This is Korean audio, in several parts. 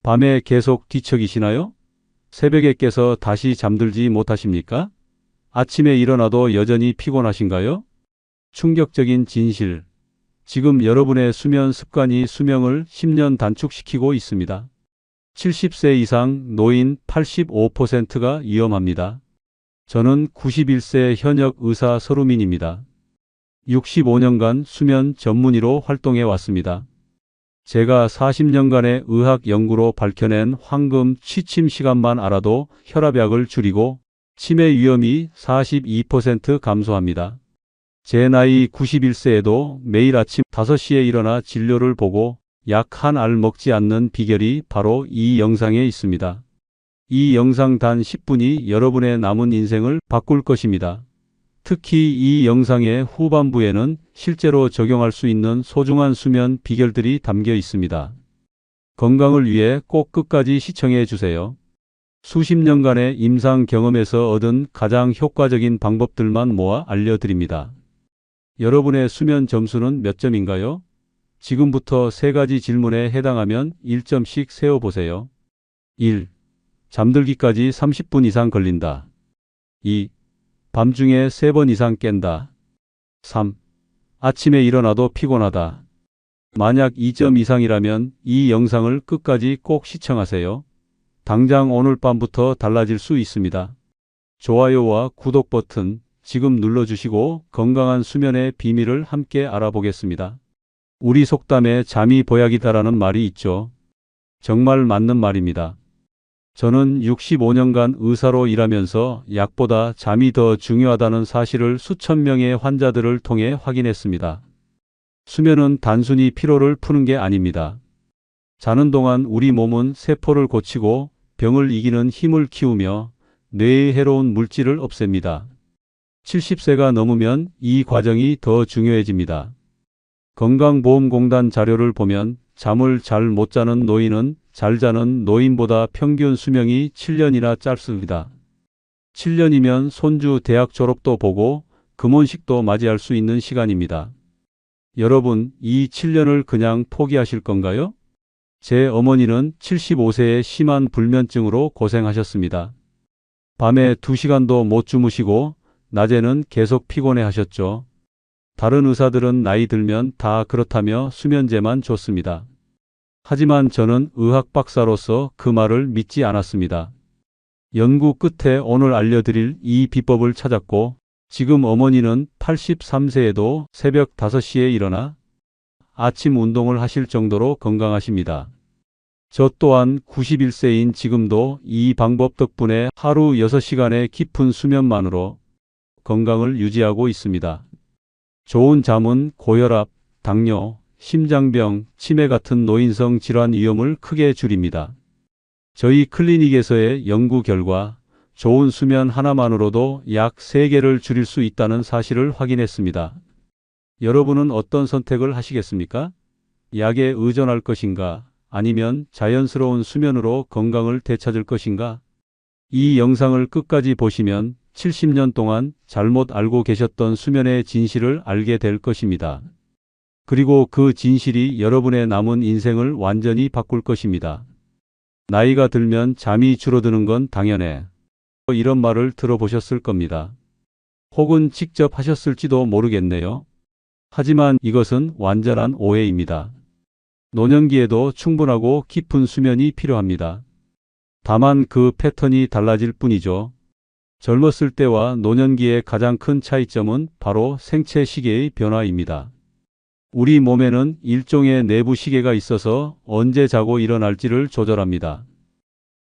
밤에 계속 뒤척이시나요? 새벽에 깨서 다시 잠들지 못하십니까? 아침에 일어나도 여전히 피곤하신가요? 충격적인 진실. 지금 여러분의 수면 습관이 수명을 10년 단축시키고 있습니다. 70세 이상 노인 85%가 위험합니다. 저는 91세 현역 의사 서루민입니다. 65년간 수면 전문의로 활동해 왔습니다. 제가 40년간의 의학 연구로 밝혀낸 황금 취침 시간만 알아도 혈압약을 줄이고 치매 위험이 42% 감소합니다. 제 나이 91세에도 매일 아침 5시에 일어나 진료를 보고 약 한 알 먹지 않는 비결이 바로 이 영상에 있습니다. 이 영상 단 10분이 여러분의 남은 인생을 바꿀 것입니다. 특히 이 영상의 후반부에는 실제로 적용할 수 있는 소중한 수면 비결들이 담겨 있습니다. 건강을 위해 꼭 끝까지 시청해 주세요. 수십 년간의 임상 경험에서 얻은 가장 효과적인 방법들만 모아 알려드립니다. 여러분의 수면 점수는 몇 점인가요? 지금부터 세 가지 질문에 해당하면 1점씩 세어보세요. 1. 잠들기까지 30분 이상 걸린다. 2. 밤중에 3번 이상 깬다. 3. 아침에 일어나도 피곤하다. 만약 2점 이상이라면 이 영상을 끝까지 꼭 시청하세요. 당장 오늘 밤부터 달라질 수 있습니다. 좋아요와 구독 버튼 지금 눌러주시고 건강한 수면의 비밀을 함께 알아보겠습니다. 우리 속담에 잠이 보약이다라는 말이 있죠. 정말 맞는 말입니다. 저는 65년간 의사로 일하면서 약보다 잠이 더 중요하다는 사실을 수천 명의 환자들을 통해 확인했습니다. 수면은 단순히 피로를 푸는 게 아닙니다. 자는 동안 우리 몸은 세포를 고치고 병을 이기는 힘을 키우며 뇌의 해로운 물질을 없앱니다. 70세가 넘으면 이 과정이 더 중요해집니다. 건강보험공단 자료를 보면 잠을 잘 못 자는 노인은 잘 자는 노인보다 평균 수명이 7년이나 짧습니다. 7년이면 손주 대학 졸업도 보고 금혼식도 맞이할 수 있는 시간입니다. 여러분, 이 7년을 그냥 포기하실 건가요? 제 어머니는 75세에 심한 불면증으로 고생하셨습니다. 밤에 2시간도 못 주무시고 낮에는 계속 피곤해 하셨죠. 다른 의사들은 나이 들면 다 그렇다며 수면제만 줬습니다. 하지만 저는 의학 박사로서 그 말을 믿지 않았습니다. 연구 끝에 오늘 알려드릴 이 비법을 찾았고 지금 어머니는 83세에도 새벽 5시에 일어나 아침 운동을 하실 정도로 건강하십니다. 저 또한 91세인 지금도 이 방법 덕분에 하루 6시간의 깊은 수면만으로 건강을 유지하고 있습니다. 좋은 잠은 고혈압, 당뇨, 심장병, 치매 같은 노인성 질환 위험을 크게 줄입니다. 저희 클리닉에서의 연구 결과 좋은 수면 하나만으로도 약 3개를 줄일 수 있다는 사실을 확인했습니다. 여러분은 어떤 선택을 하시겠습니까? 약에 의존할 것인가? 아니면 자연스러운 수면으로 건강을 되찾을 것인가? 이 영상을 끝까지 보시면 70년 동안 잘못 알고 계셨던 수면의 진실을 알게 될 것입니다. 그리고 그 진실이 여러분의 남은 인생을 완전히 바꿀 것입니다. 나이가 들면 잠이 줄어드는 건 당연해. 이런 말을 들어보셨을 겁니다. 혹은 직접 하셨을지도 모르겠네요. 하지만 이것은 완전한 오해입니다. 노년기에도 충분하고 깊은 수면이 필요합니다. 다만 그 패턴이 달라질 뿐이죠. 젊었을 때와 노년기의 가장 큰 차이점은 바로 생체 시계의 변화입니다. 우리 몸에는 일종의 내부 시계가 있어서 언제 자고 일어날지를 조절합니다.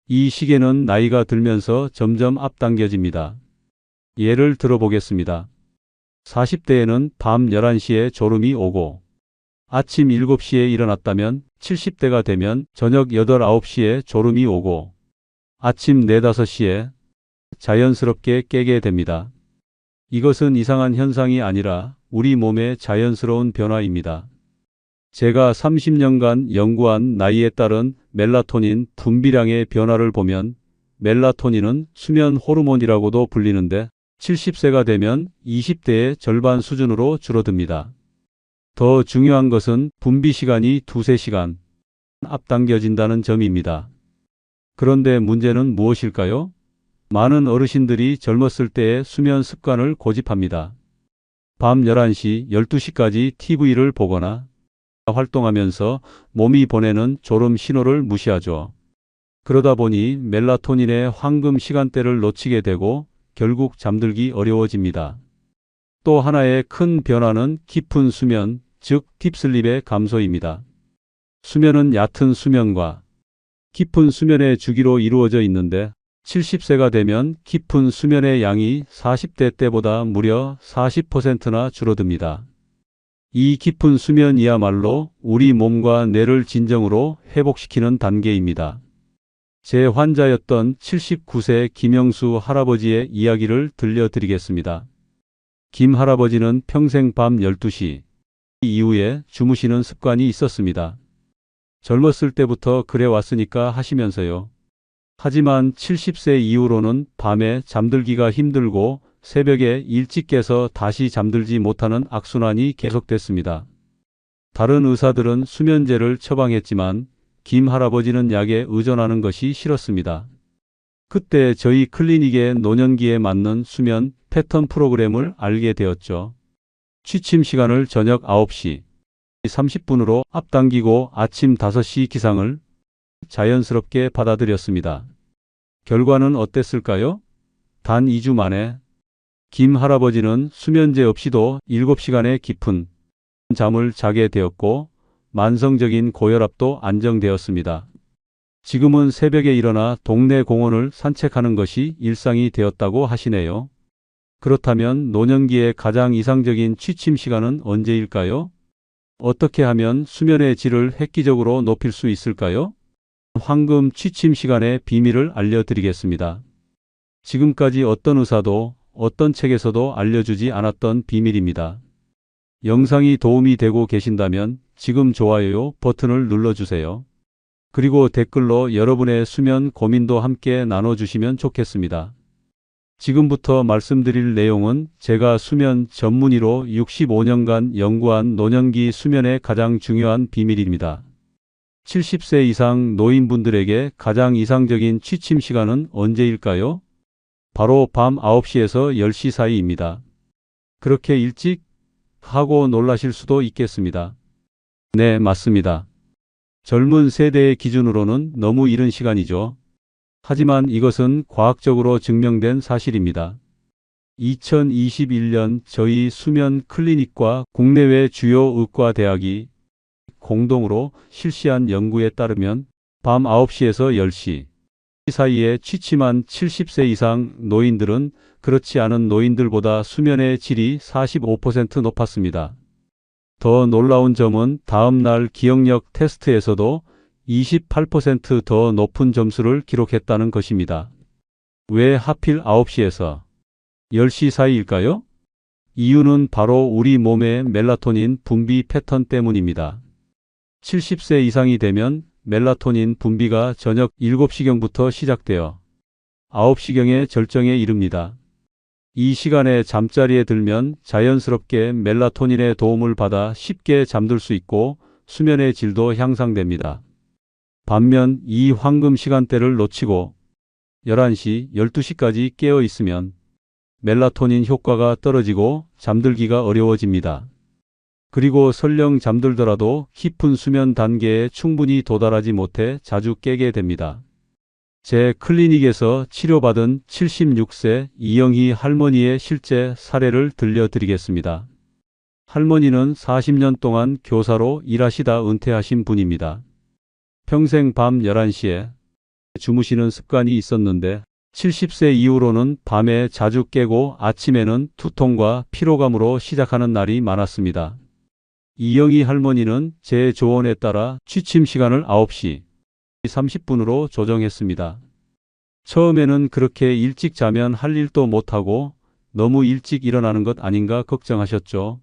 이 시계는 나이가 들면서 점점 앞당겨집니다. 예를 들어보겠습니다. 40대에는 밤 11시에 졸음이 오고 아침 7시에 일어났다면 70대가 되면 저녁 8, 9시에 졸음이 오고 아침 4, 5시에 자연스럽게 깨게 됩니다. 이것은 이상한 현상이 아니라 우리 몸의 자연스러운 변화입니다. 제가 30년간 연구한 나이에 따른 멜라토닌 분비량의 변화를 보면 멜라토닌은 수면 호르몬이라고도 불리는데 70세가 되면 20대의 절반 수준으로 줄어듭니다. 더 중요한 것은 분비 시간이 2~3시간, 앞당겨진다는 점입니다. 그런데 문제는 무엇일까요? 많은 어르신들이 젊었을 때의 수면 습관을 고집합니다. 밤 11시, 12시까지 TV를 보거나 활동하면서 몸이 보내는 졸음 신호를 무시하죠. 그러다 보니 멜라토닌의 황금 시간대를 놓치게 되고 결국 잠들기 어려워집니다. 또 하나의 큰 변화는 깊은 수면, 즉 딥슬립의 감소입니다. 수면은 얕은 수면과 깊은 수면의 주기로 이루어져 있는데 70세가 되면 깊은 수면의 양이 40대 때보다 무려 40%나 줄어듭니다. 이 깊은 수면이야말로 우리 몸과 뇌를 진정으로 회복시키는 단계입니다. 제 환자였던 79세 김영수 할아버지의 이야기를 들려드리겠습니다. 김 할아버지는 평생 밤 12시 이후에 주무시는 습관이 있었습니다. 젊었을 때부터 그래 왔으니까 하시면서요. 하지만 70세 이후로는 밤에 잠들기가 힘들고 새벽에 일찍 깨서 다시 잠들지 못하는 악순환이 계속됐습니다. 다른 의사들은 수면제를 처방했지만 김 할아버지는 약에 의존하는 것이 싫었습니다. 그때 저희 클리닉의 노년기에 맞는 수면 패턴 프로그램을 알게 되었죠. 취침 시간을 저녁 9시 30분으로 앞당기고 아침 5시 기상을 자연스럽게 받아들였습니다. 결과는 어땠을까요? 단 2주 만에 김 할아버지는 수면제 없이도 7시간의 깊은 잠을 자게 되었고 만성적인 고혈압도 안정되었습니다. 지금은 새벽에 일어나 동네 공원을 산책하는 것이 일상이 되었다고 하시네요. 그렇다면 노년기의 가장 이상적인 취침 시간은 언제일까요? 어떻게 하면 수면의 질을 획기적으로 높일 수 있을까요? 황금 취침 시간의 비밀을 알려드리겠습니다. 지금까지 어떤 의사도 어떤 책에서도 알려주지 않았던 비밀입니다. 영상이 도움이 되고 계신다면 지금 좋아요 버튼을 눌러주세요. 그리고 댓글로 여러분의 수면 고민도 함께 나눠주시면 좋겠습니다. 지금부터 말씀드릴 내용은 제가 수면 전문의로 65년간 연구한 노년기 수면의 가장 중요한 비밀입니다. 70세 이상 노인분들에게 가장 이상적인 취침 시간은 언제일까요? 바로 밤 9시에서 10시 사이입니다. 그렇게 일찍? 하고 놀라실 수도 있겠습니다. 네, 맞습니다. 젊은 세대의 기준으로는 너무 이른 시간이죠. 하지만 이것은 과학적으로 증명된 사실입니다. 2021년 저희 수면 클리닉과 국내외 주요 의과대학이 공동으로 실시한 연구에 따르면 밤 9시에서 10시 사이에 취침한 70세 이상 노인들은 그렇지 않은 노인들보다 수면의 질이 45% 높았습니다. 더 놀라운 점은 다음날 기억력 테스트에서도 28% 높은 점수를 기록했다는 것입니다. 왜 하필 9시에서 10시 사이일까요? 이유는 바로 우리 몸의 멜라토닌 분비 패턴 때문입니다. 70세 이상이 되면 멜라토닌 분비가 저녁 7시경부터 시작되어 9시경에 절정에 이릅니다. 이 시간에 잠자리에 들면 자연스럽게 멜라토닌의 도움을 받아 쉽게 잠들 수 있고 수면의 질도 향상됩니다. 반면 이 황금 시간대를 놓치고 11시, 12시까지 깨어 있으면 멜라토닌 효과가 떨어지고 잠들기가 어려워집니다. 그리고 설령 잠들더라도 깊은 수면 단계에 충분히 도달하지 못해 자주 깨게 됩니다. 제 클리닉에서 치료받은 76세 이영희 할머니의 실제 사례를 들려드리겠습니다. 할머니는 40년 동안 교사로 일하시다 은퇴하신 분입니다. 평생 밤 11시에 주무시는 습관이 있었는데 70세 이후로는 밤에 자주 깨고 아침에는 두통과 피로감으로 시작하는 날이 많았습니다. 이영희 할머니는 제 조언에 따라 취침 시간을 9시 30분으로 조정했습니다. 처음에는 그렇게 일찍 자면 할 일도 못하고 너무 일찍 일어나는 것 아닌가 걱정하셨죠.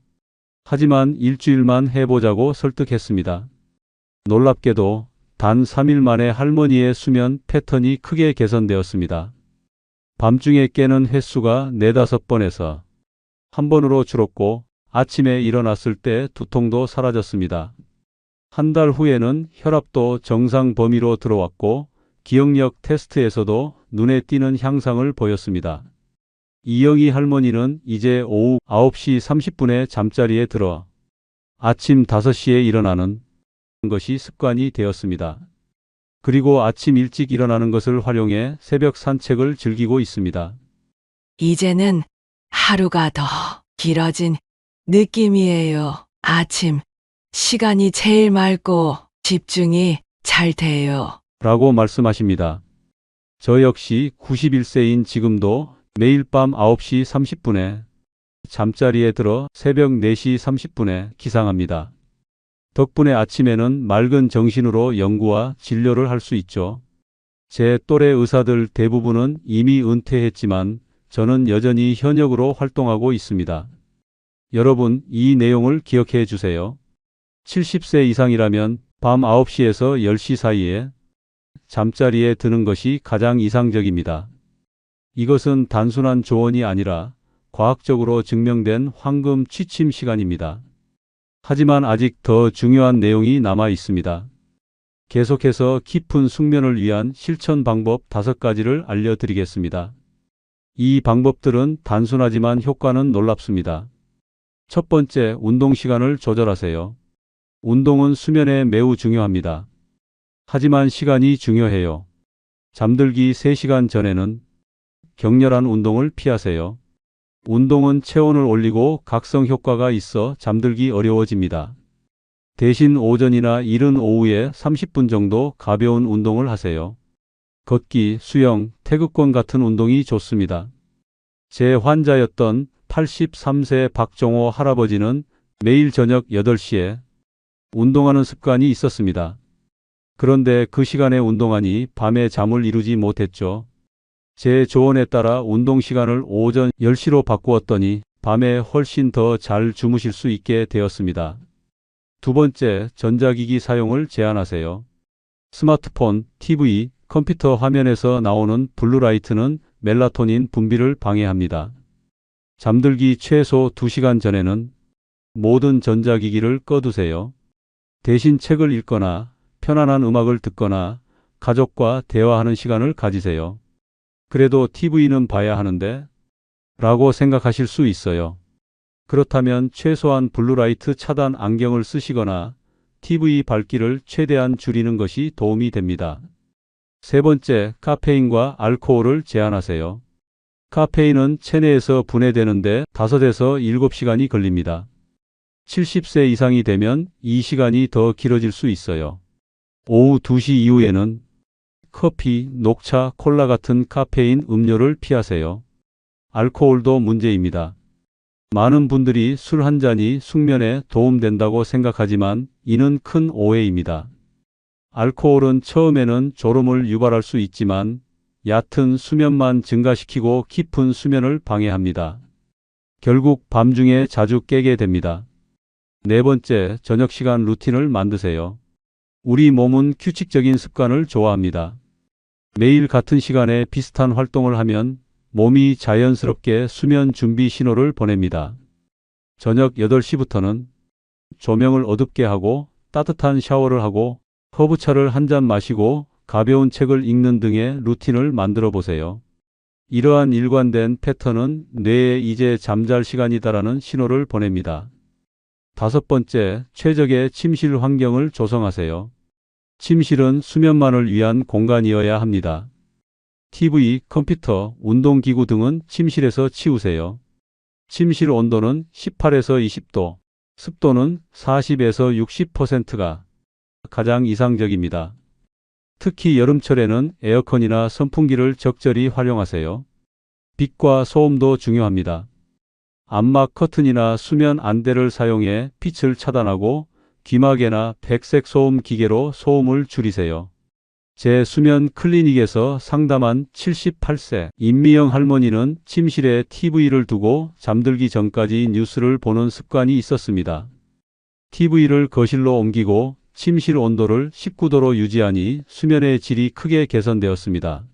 하지만 일주일만 해보자고 설득했습니다. 놀랍게도 단 3일 만에 할머니의 수면 패턴이 크게 개선되었습니다. 밤중에 깨는 횟수가 4~5번에서 1번으로 줄었고 아침에 일어났을 때 두통도 사라졌습니다. 한 달 후에는 혈압도 정상 범위로 들어왔고 기억력 테스트에서도 눈에 띄는 향상을 보였습니다. 이영희 할머니는 이제 오후 9시 30분에 잠자리에 들어 아침 5시에 일어나는 것이 습관이 되었습니다. 그리고 아침 일찍 일어나는 것을 활용해 새벽 산책을 즐기고 있습니다. 이제는 하루가 더 길어진 느낌이에요. 아침 시간이 제일 맑고 집중이 잘 돼요. 라고 말씀하십니다. 저 역시 91세인 지금도 매일 밤 9시 30분에 잠자리에 들어 새벽 4시 30분에 기상합니다. 덕분에 아침에는 맑은 정신으로 연구와 진료를 할 수 있죠. 제 또래 의사들 대부분은 이미 은퇴했지만 저는 여전히 현역으로 활동하고 있습니다. 여러분, 이 내용을 기억해 주세요. 70세 이상이라면 밤 9시에서 10시 사이에 잠자리에 드는 것이 가장 이상적입니다. 이것은 단순한 조언이 아니라 과학적으로 증명된 황금 취침 시간입니다. 하지만 아직 더 중요한 내용이 남아 있습니다. 계속해서 깊은 숙면을 위한 실천 방법 5가지를 알려드리겠습니다. 이 방법들은 단순하지만 효과는 놀랍습니다. 첫 번째, 운동 시간을 조절하세요. 운동은 수면에 매우 중요합니다. 하지만 시간이 중요해요. 잠들기 3시간 전에는 격렬한 운동을 피하세요. 운동은 체온을 올리고 각성 효과가 있어 잠들기 어려워집니다. 대신 오전이나 이른 오후에 30분 정도 가벼운 운동을 하세요. 걷기, 수영, 태극권 같은 운동이 좋습니다. 제 환자였던 83세 박종호 할아버지는 매일 저녁 8시에 운동하는 습관이 있었습니다. 그런데 그 시간에 운동하니 밤에 잠을 이루지 못했죠. 제 조언에 따라 운동 시간을 오전 10시로 바꾸었더니 밤에 훨씬 더 잘 주무실 수 있게 되었습니다. 두 번째, 전자기기 사용을 제한하세요. 스마트폰, TV, 컴퓨터 화면에서 나오는 블루라이트는 멜라토닌 분비를 방해합니다. 잠들기 최소 2시간 전에는 모든 전자기기를 꺼두세요. 대신 책을 읽거나 편안한 음악을 듣거나 가족과 대화하는 시간을 가지세요. 그래도 TV는 봐야 하는데? 라고 생각하실 수 있어요. 그렇다면 최소한 블루라이트 차단 안경을 쓰시거나 TV 밝기를 최대한 줄이는 것이 도움이 됩니다. 세 번째, 카페인과 알코올을 제한하세요. 카페인은 체내에서 분해되는데 5에서 7시간이 걸립니다. 70세 이상이 되면 이 시간이 더 길어질 수 있어요. 오후 2시 이후에는 커피, 녹차, 콜라 같은 카페인 음료를 피하세요. 알코올도 문제입니다. 많은 분들이 술 한 잔이 숙면에 도움된다고 생각하지만 이는 큰 오해입니다. 알코올은 처음에는 졸음을 유발할 수 있지만 얕은 수면만 증가시키고 깊은 수면을 방해합니다. 결국 밤중에 자주 깨게 됩니다. 네 번째, 저녁 시간 루틴을 만드세요. 우리 몸은 규칙적인 습관을 좋아합니다. 매일 같은 시간에 비슷한 활동을 하면 몸이 자연스럽게 수면 준비 신호를 보냅니다. 저녁 8시부터는 조명을 어둡게 하고 따뜻한 샤워를 하고 허브차를 한 잔 마시고 가벼운 책을 읽는 등의 루틴을 만들어 보세요. 이러한 일관된 패턴은 뇌에 이제 잠잘 시간이다라는 신호를 보냅니다. 다섯 번째, 최적의 침실 환경을 조성하세요. 침실은 수면만을 위한 공간이어야 합니다. TV, 컴퓨터, 운동기구 등은 침실에서 치우세요. 침실 온도는 18에서 20도, 습도는 40에서 60%가 가장 이상적입니다. 특히 여름철에는 에어컨이나 선풍기를 적절히 활용하세요. 빛과 소음도 중요합니다. 암막 커튼이나 수면 안대를 사용해 빛을 차단하고 귀마개나 백색 소음 기계로 소음을 줄이세요. 제 수면 클리닉에서 상담한 78세 임미영 할머니는 침실에 TV를 두고 잠들기 전까지 뉴스를 보는 습관이 있었습니다. TV를 거실로 옮기고 침실 온도를 19도로 유지하니 수면의 질이 크게 개선되었습니다.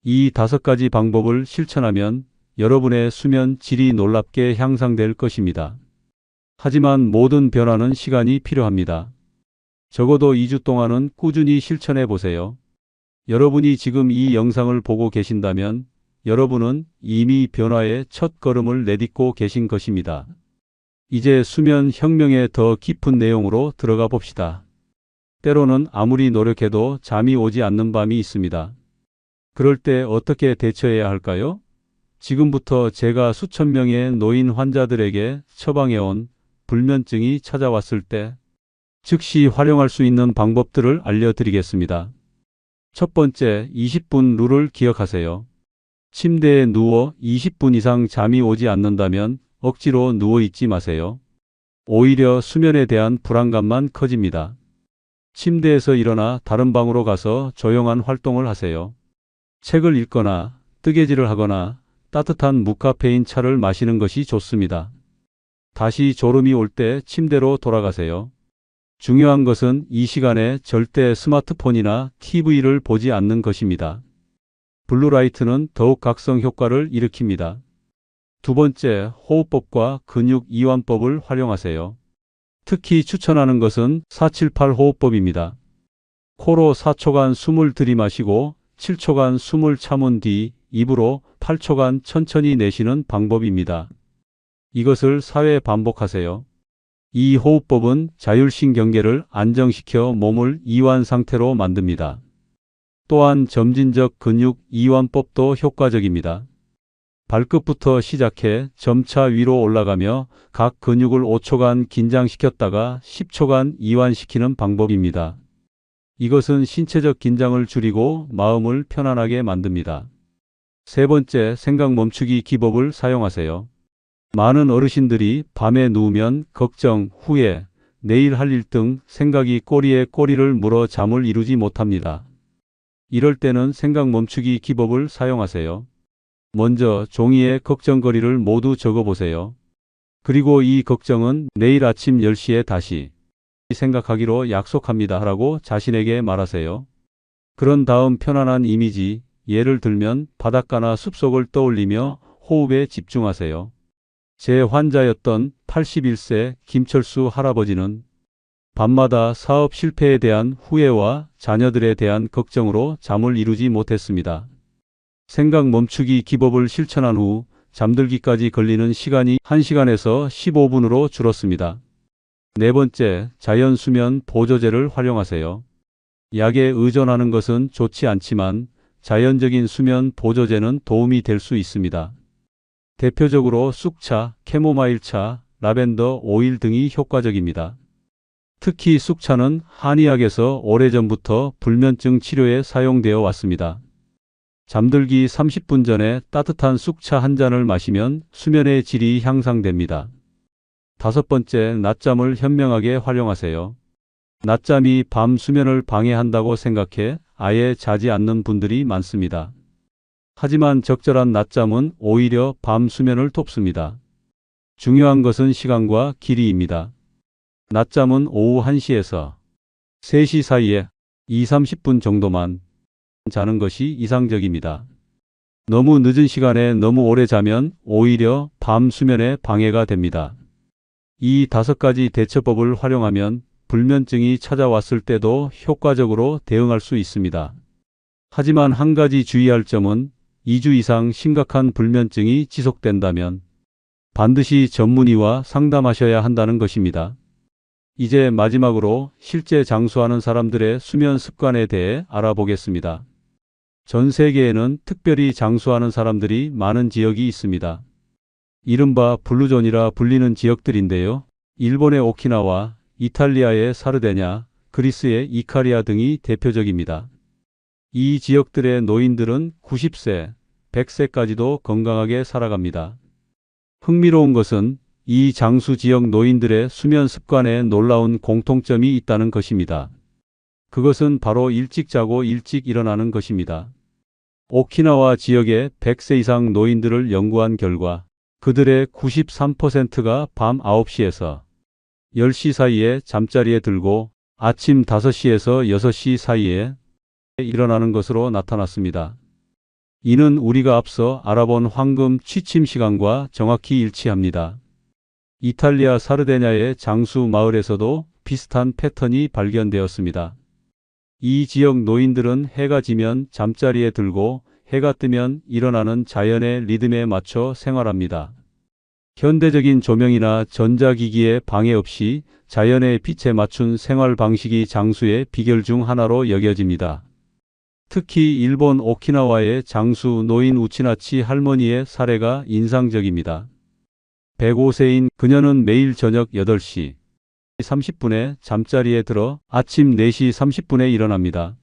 이 5가지 방법을 실천하면 여러분의 수면 질이 놀랍게 향상될 것입니다. 하지만 모든 변화는 시간이 필요합니다. 적어도 2주 동안은 꾸준히 실천해 보세요. 여러분이 지금 이 영상을 보고 계신다면 여러분은 이미 변화의 첫 걸음을 내딛고 계신 것입니다. 이제 수면 혁명의 더 깊은 내용으로 들어가 봅시다. 때로는 아무리 노력해도 잠이 오지 않는 밤이 있습니다. 그럴 때 어떻게 대처해야 할까요? 지금부터 제가 수천 명의 노인 환자들에게 처방해온 불면증이 찾아왔을 때 즉시 활용할 수 있는 방법들을 알려드리겠습니다. 첫 번째, 20분 룰을 기억하세요. 침대에 누워 20분 이상 잠이 오지 않는다면 억지로 누워 있지 마세요. 오히려 수면에 대한 불안감만 커집니다. 침대에서 일어나 다른 방으로 가서 조용한 활동을 하세요. 책을 읽거나 뜨개질을 하거나 따뜻한 무카페인 차를 마시는 것이 좋습니다. 다시 졸음이 올 때 침대로 돌아가세요. 중요한 것은 이 시간에 절대 스마트폰이나 TV를 보지 않는 것입니다. 블루라이트는 더욱 각성 효과를 일으킵니다. 두 번째, 호흡법과 근육 이완법을 활용하세요. 특히 추천하는 것은 478 호흡법입니다. 코로 4초간 숨을 들이마시고 7초간 숨을 참은 뒤 입으로 8초간 천천히 내쉬는 방법입니다. 이것을 4회 반복하세요. 이 호흡법은 자율신경계를 안정시켜 몸을 이완 상태로 만듭니다. 또한 점진적 근육 이완법도 효과적입니다. 발끝부터 시작해 점차 위로 올라가며 각 근육을 5초간 긴장시켰다가 10초간 이완시키는 방법입니다. 이것은 신체적 긴장을 줄이고 마음을 편안하게 만듭니다. 세 번째, 생각 멈추기 기법을 사용하세요. 많은 어르신들이 밤에 누우면 걱정, 후회, 내일 할 일 등 생각이 꼬리에 꼬리를 물어 잠을 이루지 못합니다. 이럴 때는 생각 멈추기 기법을 사용하세요. 먼저 종이에 걱정거리를 모두 적어보세요. 그리고 이 걱정은 내일 아침 10시에 다시 생각하기로 약속합니다 라고 자신에게 말하세요. 그런 다음 편안한 이미지, 예를 들면 바닷가나 숲속을 떠올리며 호흡에 집중하세요. 제 환자였던 81세 김철수 할아버지는 밤마다 사업 실패에 대한 후회와 자녀들에 대한 걱정으로 잠을 이루지 못했습니다. 생각 멈추기 기법을 실천한 후 잠들기까지 걸리는 시간이 1시간에서 15분으로 줄었습니다. 네 번째, 자연 수면 보조제를 활용하세요. 약에 의존하는 것은 좋지 않지만 자연적인 수면 보조제는 도움이 될 수 있습니다. 대표적으로 쑥차, 캐모마일차, 라벤더 오일 등이 효과적입니다. 특히 쑥차는 한의학에서 오래전부터 불면증 치료에 사용되어 왔습니다. 잠들기 30분 전에 따뜻한 쑥차 한 잔을 마시면 수면의 질이 향상됩니다. 다섯 번째, 낮잠을 현명하게 활용하세요. 낮잠이 밤 수면을 방해한다고 생각해 아예 자지 않는 분들이 많습니다. 하지만 적절한 낮잠은 오히려 밤 수면을 돕습니다. 중요한 것은 시간과 길이입니다. 낮잠은 오후 1시에서 3시 사이에 20-30분 정도만 자는 것이 이상적입니다. 너무 늦은 시간에 너무 오래 자면 오히려 밤 수면에 방해가 됩니다. 이 5가지 대처법을 활용하면 불면증이 찾아왔을 때도 효과적으로 대응할 수 있습니다. 하지만 한 가지 주의할 점은 2주 이상 심각한 불면증이 지속된다면 반드시 전문의와 상담하셔야 한다는 것입니다. 이제 마지막으로 실제 장수하는 사람들의 수면 습관에 대해 알아보겠습니다. 전 세계에는 특별히 장수하는 사람들이 많은 지역이 있습니다. 이른바 블루존이라 불리는 지역들인데요. 일본의 오키나와, 이탈리아의 사르데냐, 그리스의 이카리아 등이 대표적입니다. 이 지역들의 노인들은 90세, 100세까지도 건강하게 살아갑니다. 흥미로운 것은 이 장수 지역 노인들의 수면 습관에 놀라운 공통점이 있다는 것입니다. 그것은 바로 일찍 자고 일찍 일어나는 것입니다. 오키나와 지역의 100세 이상 노인들을 연구한 결과 그들의 93%가 밤 9시에서 10시 사이에 잠자리에 들고 아침 5시에서 6시 사이에 일어나는 것으로 나타났습니다. 이는 우리가 앞서 알아본 황금 취침 시간과 정확히 일치합니다. 이탈리아 사르데냐의 장수 마을에서도 비슷한 패턴이 발견되었습니다. 이 지역 노인들은 해가 지면 잠자리에 들고 해가 뜨면 일어나는 자연의 리듬에 맞춰 생활합니다. 현대적인 조명이나 전자기기의 방해 없이 자연의 빛에 맞춘 생활 방식이 장수의 비결 중 하나로 여겨집니다. 특히 일본 오키나와의 장수 노인 우치나치 할머니의 사례가 인상적입니다. 105세인 그녀는 매일 저녁 8시 30분에 잠자리에 들어 아침 4시 30분에 일어납니다.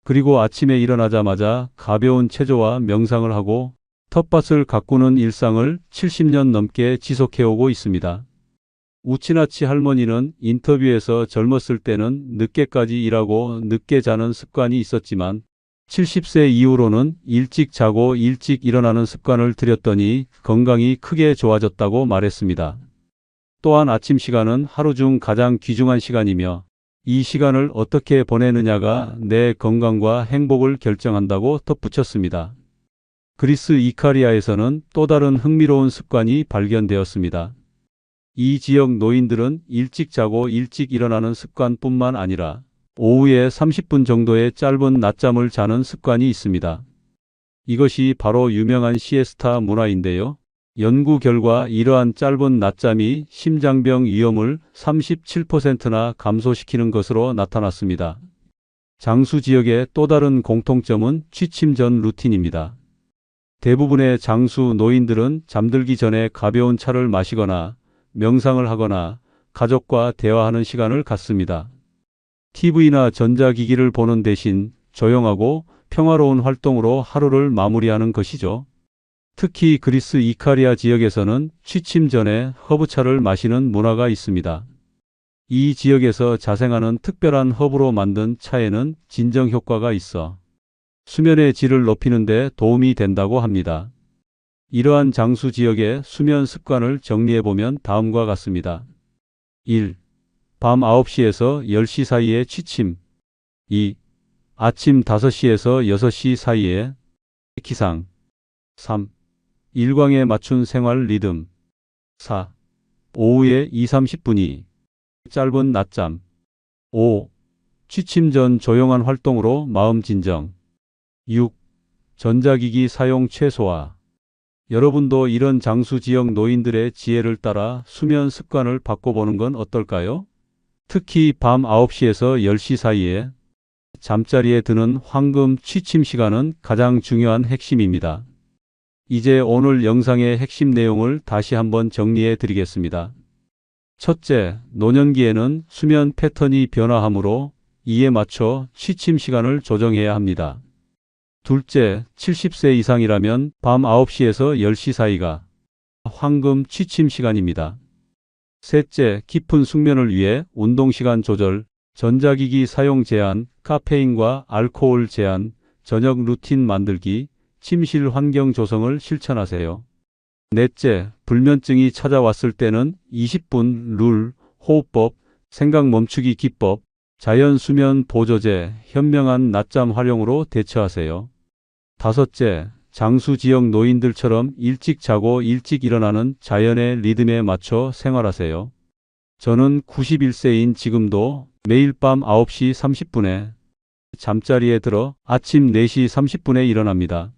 그리고 아침에 일어나자마자 가벼운 체조와 명상을 하고 텃밭을 가꾸는 일상을 70년 넘게 지속해오고 있습니다. 우치나치 할머니는 인터뷰에서 젊었을 때는 늦게까지 일하고 늦게 자는 습관이 있었지만 70세 이후로는 일찍 자고 일찍 일어나는 습관을 들였더니 건강이 크게 좋아졌다고 말했습니다. 또한 아침 시간은 하루 중 가장 귀중한 시간이며 이 시간을 어떻게 보내느냐가 내 건강과 행복을 결정한다고 덧붙였습니다. 그리스 이카리아에서는 또 다른 흥미로운 습관이 발견되었습니다. 이 지역 노인들은 일찍 자고 일찍 일어나는 습관뿐만 아니라 오후에 30분 정도의 짧은 낮잠을 자는 습관이 있습니다. 이것이 바로 유명한 시에스타 문화인데요. 연구 결과 이러한 짧은 낮잠이 심장병 위험을 37%나 감소시키는 것으로 나타났습니다. 장수 지역의 또 다른 공통점은 취침 전 루틴입니다. 대부분의 장수 노인들은 잠들기 전에 가벼운 차를 마시거나 명상을 하거나 가족과 대화하는 시간을 갖습니다. TV나 전자기기를 보는 대신 조용하고 평화로운 활동으로 하루를 마무리하는 것이죠. 특히 그리스 이카리아 지역에서는 취침 전에 허브차를 마시는 문화가 있습니다. 이 지역에서 자생하는 특별한 허브로 만든 차에는 진정 효과가 있어 수면의 질을 높이는 데 도움이 된다고 합니다. 이러한 장수 지역의 수면 습관을 정리해보면 다음과 같습니다. 1. 밤 9시에서 10시 사이에 취침. 2. 아침 5시에서 6시 사이에 기상. 3. 일광에 맞춘 생활 리듬. 4. 오후에 20-30분이 짧은 낮잠. 5. 취침 전 조용한 활동으로 마음 진정. 6. 전자기기 사용 최소화. 여러분도 이런 장수 지역 노인들의 지혜를 따라 수면 습관을 바꿔보는 건 어떨까요? 특히 밤 9시에서 10시 사이에 잠자리에 드는 황금 취침 시간은 가장 중요한 핵심입니다. 이제 오늘 영상의 핵심 내용을 다시 한번 정리해 드리겠습니다. 첫째, 노년기에는 수면 패턴이 변화하므로 이에 맞춰 취침 시간을 조정해야 합니다. 둘째, 70세 이상이라면 밤 9시에서 10시 사이가 황금 취침 시간입니다. 셋째, 깊은 숙면을 위해 운동시간 조절, 전자기기 사용 제한, 카페인과 알코올 제한, 저녁 루틴 만들기, 침실 환경 조성을 실천하세요. 넷째, 불면증이 찾아왔을 때는 20분 룰, 호흡법, 생각 멈추기 기법, 자연 수면 보조제, 현명한 낮잠 활용으로 대처하세요. 다섯째, 장수 지역 노인들처럼 일찍 자고 일찍 일어나는 자연의 리듬에 맞춰 생활하세요. 저는 91세인 지금도 매일 밤 9시 30분에 잠자리에 들어 아침 4시 30분에 일어납니다.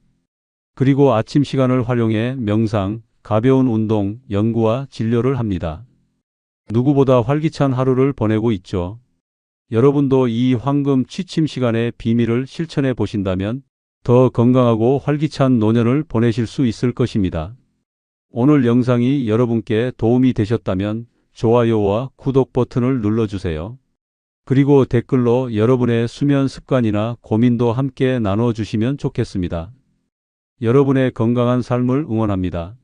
그리고 아침 시간을 활용해 명상, 가벼운 운동, 연구와 진료를 합니다. 누구보다 활기찬 하루를 보내고 있죠. 여러분도 이 황금 취침 시간의 비밀을 실천해 보신다면 더 건강하고 활기찬 노년을 보내실 수 있을 것입니다. 오늘 영상이 여러분께 도움이 되셨다면 좋아요와 구독 버튼을 눌러주세요. 그리고 댓글로 여러분의 수면 습관이나 고민도 함께 나눠주시면 좋겠습니다. 여러분의 건강한 삶을 응원합니다.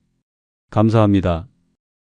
감사합니다.